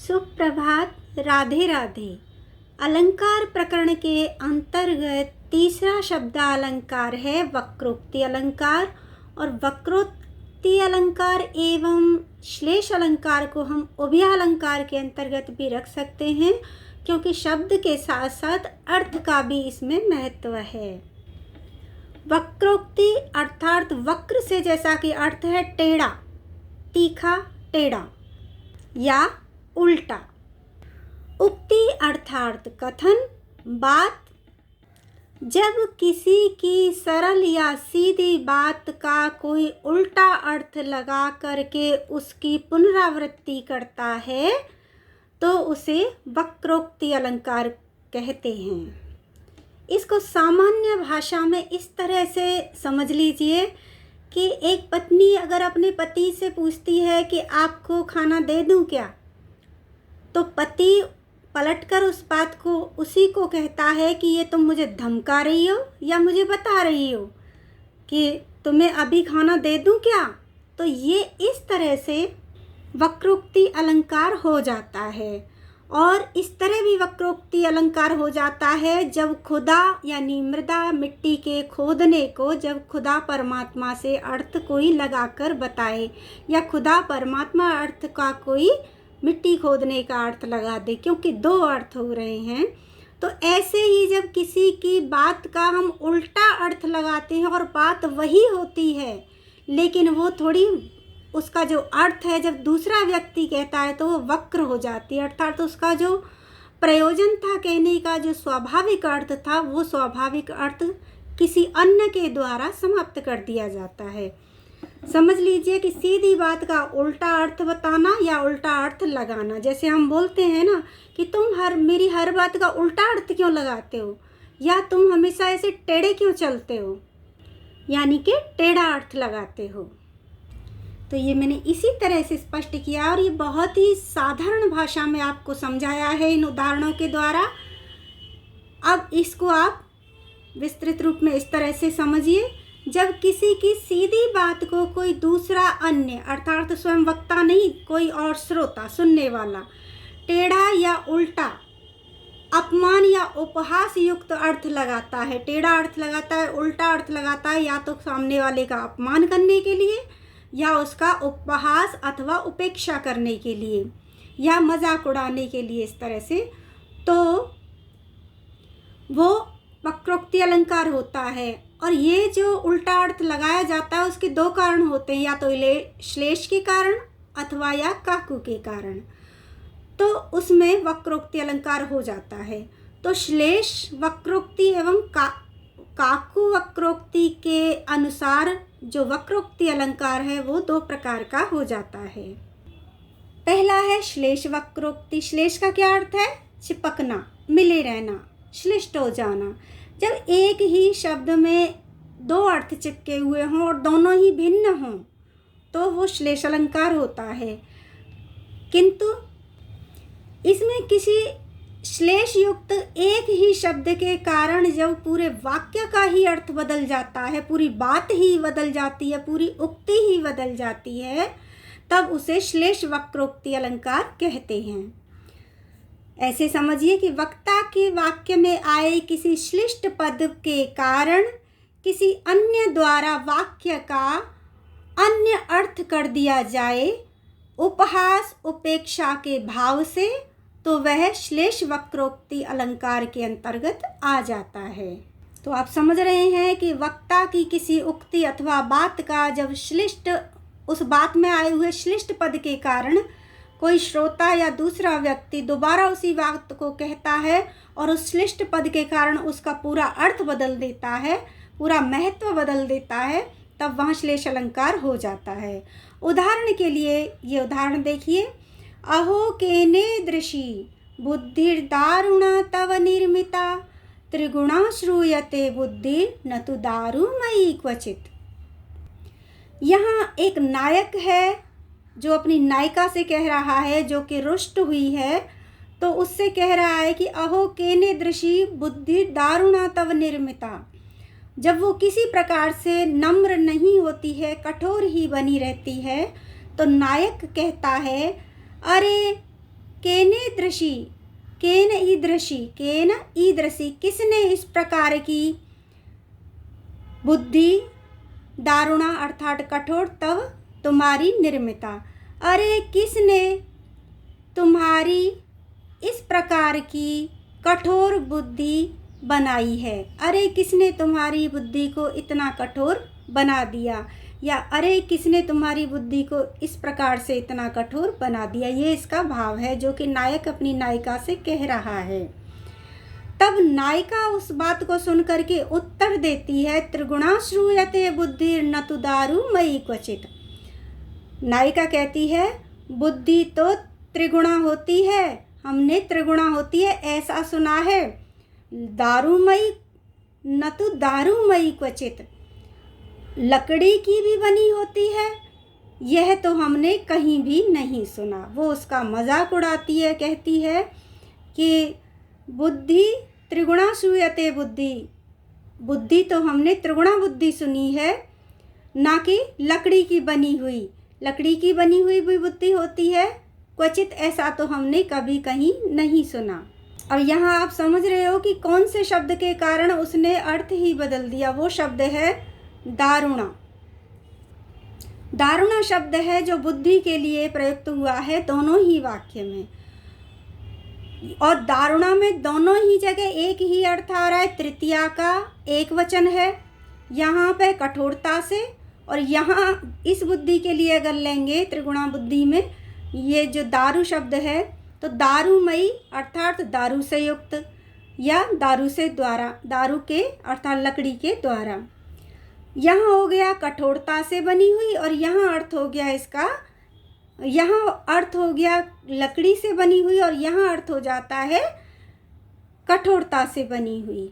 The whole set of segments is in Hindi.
सुप्रभात। राधे राधे। अलंकार प्रकरण के अंतर्गत तीसरा शब्द अलंकार है वक्रोक्ति अलंकार। और वक्रोक्ति अलंकार एवं श्लेष अलंकार को हम उभय अलंकार के अंतर्गत भी रख सकते हैं, क्योंकि शब्द के साथ साथ अर्थ का भी इसमें महत्व है। वक्रोक्ति अर्थात वक्र से जैसा कि अर्थ है टेढ़ा, तीखा, टेढ़ा या उल्टा। उक्ति अर्थात कथन, बात। जब किसी की सरल या सीधी बात का कोई उल्टा अर्थ लगा करके उसकी पुनरावृत्ति करता है तो उसे वक्रोक्ति अलंकार कहते हैं। इसको सामान्य भाषा में इस तरह से समझ लीजिए कि एक पत्नी अगर अपने पति से पूछती है कि आपको खाना दे दूं क्या, तो पति पलटकर उस बात को उसी को कहता है कि ये तुम मुझे धमका रही हो या मुझे बता रही हो कि तुम्हें अभी खाना दे दूं क्या। तो ये इस तरह से वक्रोक्ति अलंकार हो जाता है। और इस तरह भी वक्रोक्ति अलंकार हो जाता है जब खुदा यानी मृदा मिट्टी के खोदने को जब खुदा परमात्मा से अर्थ कोई लगाकर बताए, या खुदा परमात्मा अर्थ का कोई मिट्टी खोदने का अर्थ लगा दे, क्योंकि दो अर्थ हो रहे हैं। तो ऐसे ही जब किसी की बात का हम उल्टा अर्थ लगाते हैं और बात वही होती है, लेकिन वो थोड़ी उसका जो अर्थ है जब दूसरा व्यक्ति कहता है तो वो वक्र हो जाती है, अर्थात उसका जो प्रयोजन था कहने का, जो स्वाभाविक अर्थ था, वो स्वाभाविक अर्थ किसी अन्य के द्वारा समाप्त कर दिया जाता है। समझ लीजिए कि सीधी बात का उल्टा अर्थ बताना या उल्टा अर्थ लगाना। जैसे हम बोलते हैं ना कि तुम मेरी हर बात का उल्टा अर्थ क्यों लगाते हो, या तुम हमेशा ऐसे टेढ़े क्यों चलते हो, यानी कि टेढ़ा अर्थ लगाते हो। तो ये मैंने इसी तरह से स्पष्ट किया और ये बहुत ही साधारण भाषा में आपको समझाया है इन उदाहरणों के द्वारा। अब इसको आप विस्तृत रूप में इस तरह से समझिए, जब किसी की सीधी बात को कोई दूसरा अन्य अर्थात स्वयं वक्ता नहीं, कोई और श्रोता सुनने वाला टेढ़ा या उल्टा अपमान या उपहास युक्त अर्थ लगाता है, टेढ़ा अर्थ लगाता है, उल्टा अर्थ लगाता है, या तो सामने वाले का अपमान करने के लिए या उसका उपहास अथवा उपेक्षा करने के लिए या मजाक उड़ाने के लिए, इस तरह से, तो वो वक्रोक्ति अलंकार होता है। और ये जो उल्टा अर्थ लगाया जाता है उसके दो कारण होते हैं, या तो श्लेष के कारण अथवा या काकू के कारण। तो उसमें वक्रोक्ति अलंकार हो जाता है। तो श्लेष वक्रोक्ति एवं काकू वक्रोक्ति के अनुसार जो वक्रोक्ति अलंकार है वो दो प्रकार का हो जाता है। पहला है श्लेष वक्रोक्ति। श्लेष का क्या अर्थ है? चिपकना, मिले रहना, श्लिष्ट हो जाना। जब एक ही शब्द में दो अर्थ चिपके हुए हों और दोनों ही भिन्न हों तो वो श्लेष अलंकार होता है। किंतु इसमें किसी श्लेष युक्त एक ही शब्द के कारण जब पूरे वाक्य का ही अर्थ बदल जाता है, पूरी बात ही बदल जाती है, पूरी उक्ति ही बदल जाती है, तब उसे श्लेष वक्रोक्ति अलंकार कहते हैं। ऐसे समझिए कि वक्ता के वाक्य में आए किसी श्लिष्ट पद के कारण किसी अन्य द्वारा वाक्य का अन्य अर्थ कर दिया जाए उपहास उपेक्षा के भाव से, तो वह श्लेष वक्रोक्ति अलंकार के अंतर्गत आ जाता है। तो आप समझ रहे हैं कि वक्ता की किसी उक्ति अथवा बात का जब श्लिष्ट, उस बात में आए हुए श्लिष्ट पद के कारण कोई श्रोता या दूसरा व्यक्ति दोबारा उसी बात को कहता है और उस श्लिष्ट पद के कारण उसका पूरा अर्थ बदल देता है, पूरा महत्व बदल देता है, तब वहाँ श्लेष अलंकार हो जाता है। उदाहरण के लिए ये उदाहरण देखिए। अहो केने दृशि बुद्धिर्दारुणा तव निर्मिता त्रिगुणा श्रूयते बुद्धि न तु दारुमयी क्वचित। यहाँ एक नायक है जो अपनी नायिका से कह रहा है, जो कि रुष्ट हुई है, तो उससे कह रहा है कि अहो केने दृशि बुद्धि दारुणा तव निर्मिता। जब वो किसी प्रकार से नम्र नहीं होती है, कठोर ही बनी रहती है, तो नायक कहता है, अरे केन ईदृशी किसने इस प्रकार की बुद्धि दारुणा अर्थात कठोर तव तुम्हारी निर्मिता। अरे किसने तुम्हारी इस प्रकार की कठोर बुद्धि बनाई है। अरे किसने तुम्हारी बुद्धि को इतना कठोर बना दिया, या अरे किसने तुम्हारी बुद्धि को इस प्रकार से इतना कठोर बना दिया। ये इसका भाव है जो कि नायक अपनी नायिका से कह रहा है। तब नायिका उस बात को सुन करके उत्तर देती है, त्रिगुणा श्रूयते बुद्धि न तु दारू मयि क्वचित। नायिका कहती है बुद्धि तो त्रिगुणा होती है, हमने त्रिगुणा होती है ऐसा सुना है, दारूमयी न तो दारूमयी क्वचित, लकड़ी की भी बनी होती है, यह तो हमने कहीं भी नहीं सुना। वो उसका मजाक उड़ाती है, कहती है कि बुद्धि त्रिगुणा श्रूयते बुद्धि तो हमने त्रिगुणा बुद्धि सुनी है, ना कि लकड़ी की बनी हुई भी बुद्धि होती है, क्वचित ऐसा तो हमने कभी कहीं नहीं सुना। अब यहाँ आप समझ रहे हो कि कौन से शब्द के कारण उसने अर्थ ही बदल दिया। वो शब्द है दारुणा। दारुणा शब्द है जो बुद्धि के लिए प्रयुक्त हुआ है दोनों ही वाक्य में, और दारुणा में दोनों ही जगह एक ही अर्थ आ रहा है। तृतीया का एक वचन है यहाँ पे कठोरता से, और यहाँ इस बुद्धि के लिए अगर लेंगे त्रिगुणा बुद्धि में ये जो दारू शब्द है तो दारूमयी अर्थात दारू से युक्त, या दारू से द्वारा, दारू के अर्थात लकड़ी के द्वारा। यहाँ हो गया कठोरता से बनी हुई, और यहाँ अर्थ हो गया इसका, यहाँ अर्थ हो गया लकड़ी से बनी हुई, और यहाँ अर्थ हो जाता है कठोरता से बनी हुई।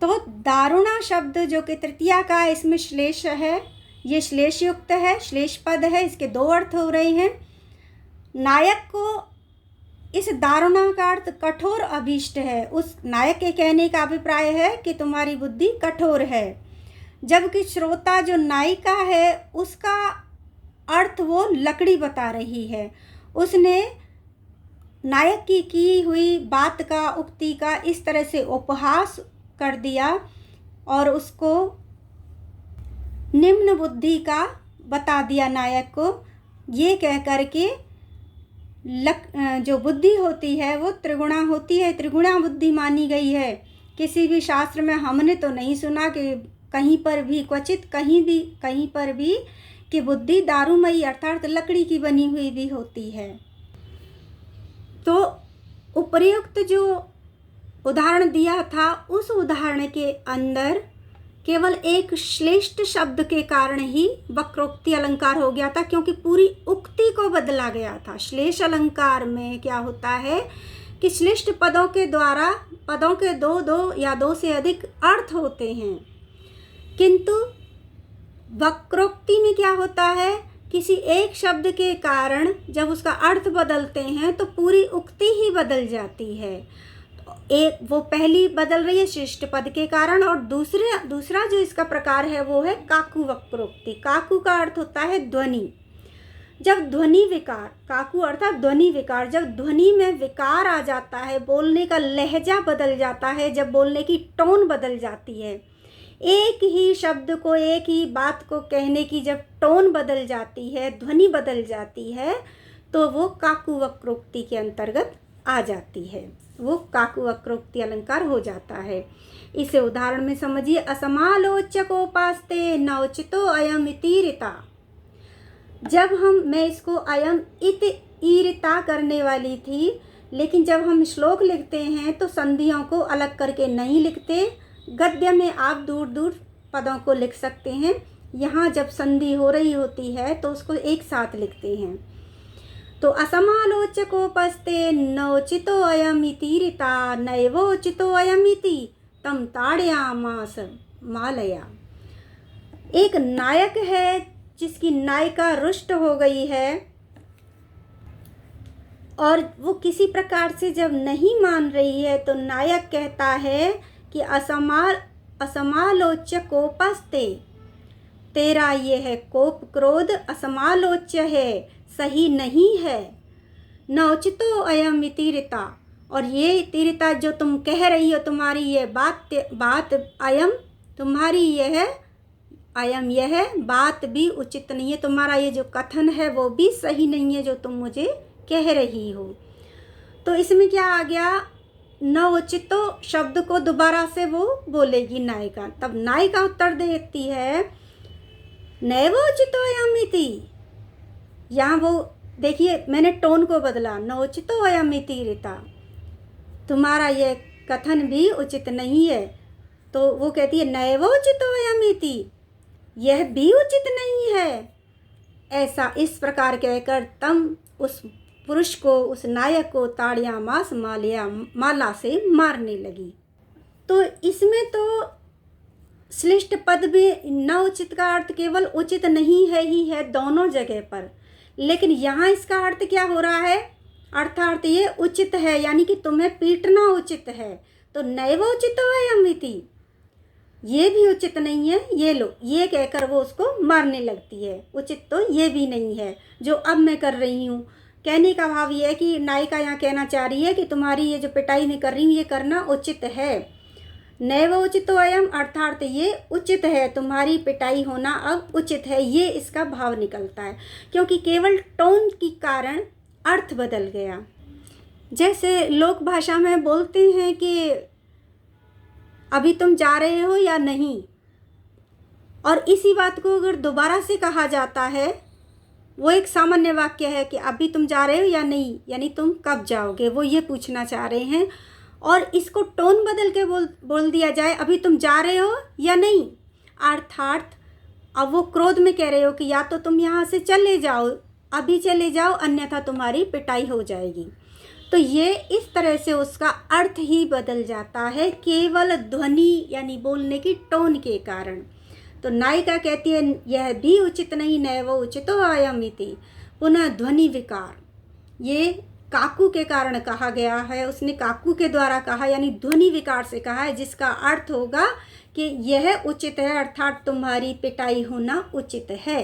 तो दारुणा शब्द जो कि तृतीया का, इसमें श्लेष है, ये श्लेष युक्त है, श्लेष पद है, इसके दो अर्थ हो रहे हैं। नायक को इस दारुणा का अर्थ कठोर अभीष्ट है। उस नायक के कहने का अभिप्राय है कि तुम्हारी बुद्धि कठोर है, जबकि श्रोता जो नायिका है उसका अर्थ वो लकड़ी बता रही है। उसने नायक की हुई बात का, उक्ति का इस तरह से उपहास कर दिया और उसको निम्न बुद्धि का बता दिया नायक को। ये कह कर के जो बुद्धि होती है वो त्रिगुणा होती है, त्रिगुणा बुद्धि मानी गई है। किसी भी शास्त्र में हमने तो नहीं सुना कि कहीं पर भी, क्वचित कहीं पर भी कि बुद्धि दारूमयी अर्थात लकड़ी की बनी हुई भी होती है। तो उपर्युक्त जो उदाहरण दिया था उस उदाहरण के अंदर केवल एक श्लेष्ठ शब्द के कारण ही वक्रोक्ति अलंकार हो गया था, क्योंकि पूरी उक्ति को बदला गया था। श्लेष अलंकार में क्या होता है कि श्लेष्ठ पदों के द्वारा पदों के दो या दो से अधिक अर्थ होते हैं, किंतु वक्रोक्ति में क्या होता है, किसी एक शब्द के कारण जब उसका अर्थ बदलते हैं तो पूरी उक्ति ही बदल जाती है। एक वो पहली बदल रही है श्रेष्ठ पद के कारण, और दूसरा जो इसका प्रकार है वो है काकु वक्रोक्ति। काकु का अर्थ होता है ध्वनि। जब ध्वनि विकार, काकु अर्थात ध्वनि विकार, जब ध्वनि में विकार आ जाता है, बोलने का लहजा बदल जाता है, जब बोलने की टोन बदल जाती है, एक ही शब्द को, एक ही बात को कहने की जब टोन बदल जाती है, ध्वनि बदल जाती है, तो वो काकु वक्रोक्ति के अंतर्गत आ जाती है। वो काकु वक्रोक्ति अलंकार हो जाता है। इसे उदाहरण में समझिए, असमालोच्यकोपास्ते नौचितो अयम इतिरिता। जब मैं इसको अयम इत ईरिता करने वाली थी, लेकिन जब हम श्लोक लिखते हैं तो संधियों को अलग करके नहीं लिखते। गद्य में आप दूर दूर पदों को लिख सकते हैं, यहाँ जब संधि हो रही होती है तो उसको एक साथ लिखते हैं। तो असमालोचकोपस्ते नोचितो अयमितिरिता नैवोचितो अयमिति तम ताड़यामास मालया। एक नायक है जिसकी नायिका रुष्ट हो गई है, और वो किसी प्रकार से जब नहीं मान रही है तो नायक कहता है कि असमालोच्य कोपस्ते, तेरा ये है कोप क्रोध असमालोच्य है, सही नहीं है। न उचितो अयम इति ऋता, और ये तीरिता जो तुम कह रही हो, तुम्हारी ये बात अयम, तुम्हारी यह अयम यह बात भी उचित नहीं है, तुम्हारा ये जो कथन है वो भी सही नहीं है जो तुम मुझे कह रही हो। तो इसमें क्या आ गया, न उचितो शब्द को दोबारा से वो बोलेगी नायिका। तब नायिका उत्तर देती है नैव उचितो अयम इति। यहाँ वो देखिए मैंने टोन को बदला, न उचितो अयम इति ऋता, तुम्हारा ये कथन भी उचित नहीं है। तो वो कहती है नैव उचितो अयम इति, यह भी उचित नहीं है। ऐसा इस प्रकार कहकर तम उस पुरुष को, उस नायक को ताड़ियां मास माला से मारने लगी। तो इसमें तो श्लिष्ट पद में न उचित का अर्थ केवल उचित नहीं है ही है दोनों जगह पर, लेकिन यहाँ इसका अर्थ क्या हो रहा है, अर्थात ये उचित है, यानी कि तुम्हें पीटना उचित है। तो नैव उचितो अयम इति, ये भी उचित नहीं है, ये लो, ये कहकर वो उसको मारने लगती है। उचित तो ये भी नहीं है जो अब मैं कर रही हूँ। कहने का भाव ये है कि नायिका यहाँ कहना चाह रही है कि तुम्हारी ये जो पिटाई मैं कर रही हूँ ये करना उचित है। नैव उचितो अयम अर्थात ये उचित है, तुम्हारी पिटाई होना अब उचित है, ये इसका भाव निकलता है, क्योंकि केवल टोन के कारण अर्थ बदल गया। जैसे लोक भाषा में बोलते हैं कि अभी तुम जा रहे हो या नहीं, और इसी बात को अगर दोबारा से कहा जाता है, वो एक सामान्य वाक्य है कि अभी तुम जा रहे हो या नहीं, यानी तुम कब जाओगे, वो ये पूछना चाह रहे हैं। और इसको टोन बदल के बोल दिया जाए अभी तुम जा रहे हो या नहीं, अर्थात अब वो क्रोध में कह रहे हो कि या तो तुम यहाँ से चले जाओ, अभी चले जाओ, अन्यथा तुम्हारी पिटाई हो जाएगी। तो ये इस तरह से उसका अर्थ ही बदल जाता है केवल ध्वनि यानी बोलने की टोन के कारण। तो नायिका कहती है यह भी उचित नहीं, नैव उचितो अयम इति। पुनः ध्वनि विकार, ये काकू के कारण कहा गया है, उसने काकू के द्वारा कहा, यानी ध्वनि विकार से कहा है, जिसका अर्थ होगा कि यह उचित है, अर्थात तुम्हारी पिटाई होना उचित है।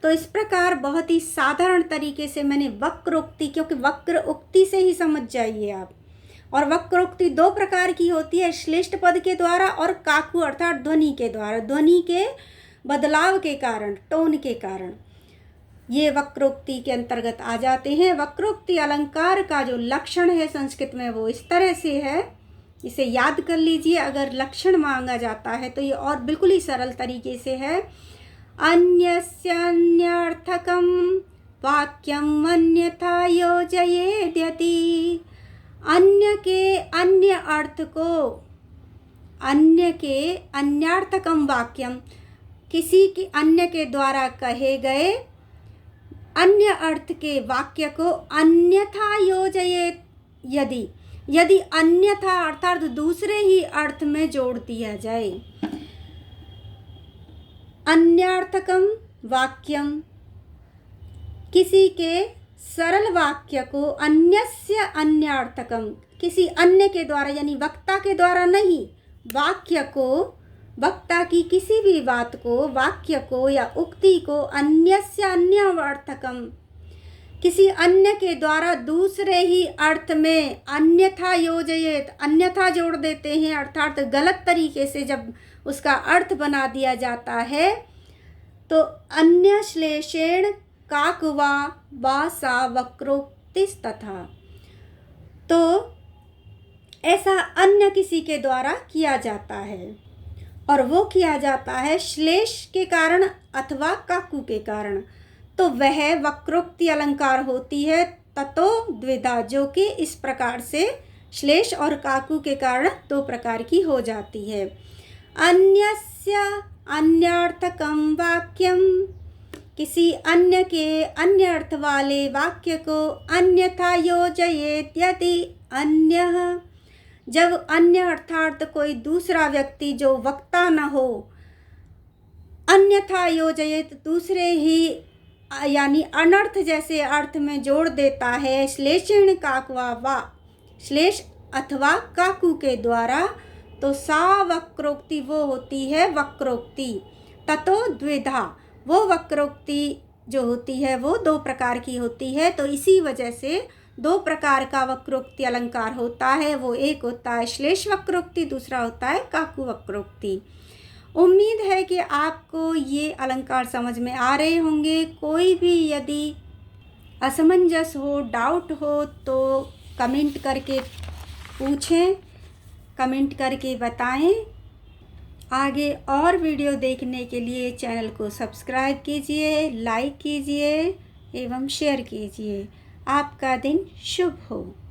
तो इस प्रकार बहुत ही साधारण तरीके से मैंने वक्रोक्ति, क्योंकि वक्र उक्ति से ही समझ जाइए आप, और वक्रोक्ति दो प्रकार की होती है, श्लिष्ट पद के द्वारा और काकू अर्थात ध्वनि के द्वारा, ध्वनि के बदलाव के कारण, टोन के कारण ये वक्रोक्ति के अंतर्गत आ जाते हैं। वक्रोक्ति अलंकार का जो लक्षण है संस्कृत में वो इस तरह से है, इसे याद कर लीजिए। अगर लक्षण मांगा जाता है तो ये और बिल्कुल ही सरल तरीके से है, अन्यस्यान्यर्थकं वाक्यम अन्यथा योजयेद्यति, अन्य के अन्य अर्थ को, अन्य के अन्यार्थकम वाक्यम, किसी के अन्य के द्वारा कहे गए अन्य अर्थ के वाक्य को अन्यथा योजयेत, यदि अन्यथा अर्थात दूसरे ही अर्थ में जोड़ दिया जाए। अन्यार्थकम वाक्यम, किसी के सरल वाक्य को, अन्यस्य अन्यार्थकम, किसी अन्य के द्वारा यानी वक्ता के द्वारा नहीं, वाक्य को, वक्ता की किसी भी बात को, वाक्य को या उक्ति को अन्यस्य अन्यार्थकम, किसी अन्य के द्वारा दूसरे ही अर्थ में अन्यथा योजयेत, अन्यथा जोड़ देते हैं, अर्थात गलत तरीके से जब उसका अर्थ बना दिया जाता है तो अन्य श्लेषेण काकवा वासा वक्रोक्तिस्तथा, तो ऐसा अन्य किसी के द्वारा किया जाता है, और वो किया जाता है श्लेष के कारण अथवा काकू के कारण, तो वह वक्रोक्ति अलंकार होती है। ततो द्विधा, जो कि इस प्रकार से श्लेष और काकू के कारण दो प्रकार की हो जाती है। अन्यस्य अन्यार्थकम वाक्यम, किसी अन्य के अन्य अर्थ वाले वाक्य को अन्यथा योजयेत, यदि अन्य, जब अन्य अर्थात कोई दूसरा व्यक्ति जो वक्ता न हो, अन्यथा योजयेत दूसरे ही यानी अनर्थ जैसे अर्थ में जोड़ देता है, श्लेषेण काकवा वा, श्लेष अथवा काकू के द्वारा, तो सा वक्रोक्ति वो होती है वक्रोक्ति। ततो द्विधा, वो वक्रोक्ति जो होती है वो 2 प्रकार की होती है। तो इसी वजह से 2 प्रकार का वक्रोक्ति अलंकार होता है। वो एक होता है श्लेष वक्रोक्ति, दूसरा होता है काकू वक्रोक्ति। उम्मीद है कि आपको ये अलंकार समझ में आ रहे होंगे। कोई भी यदि असमंजस हो, डाउट हो तो कमेंट करके पूछें, कमेंट करके बताएं। आगे और वीडियो देखने के लिए चैनल को सब्सक्राइब कीजिए, लाइक कीजिए एवं शेयर कीजिए। आपका दिन शुभ हो।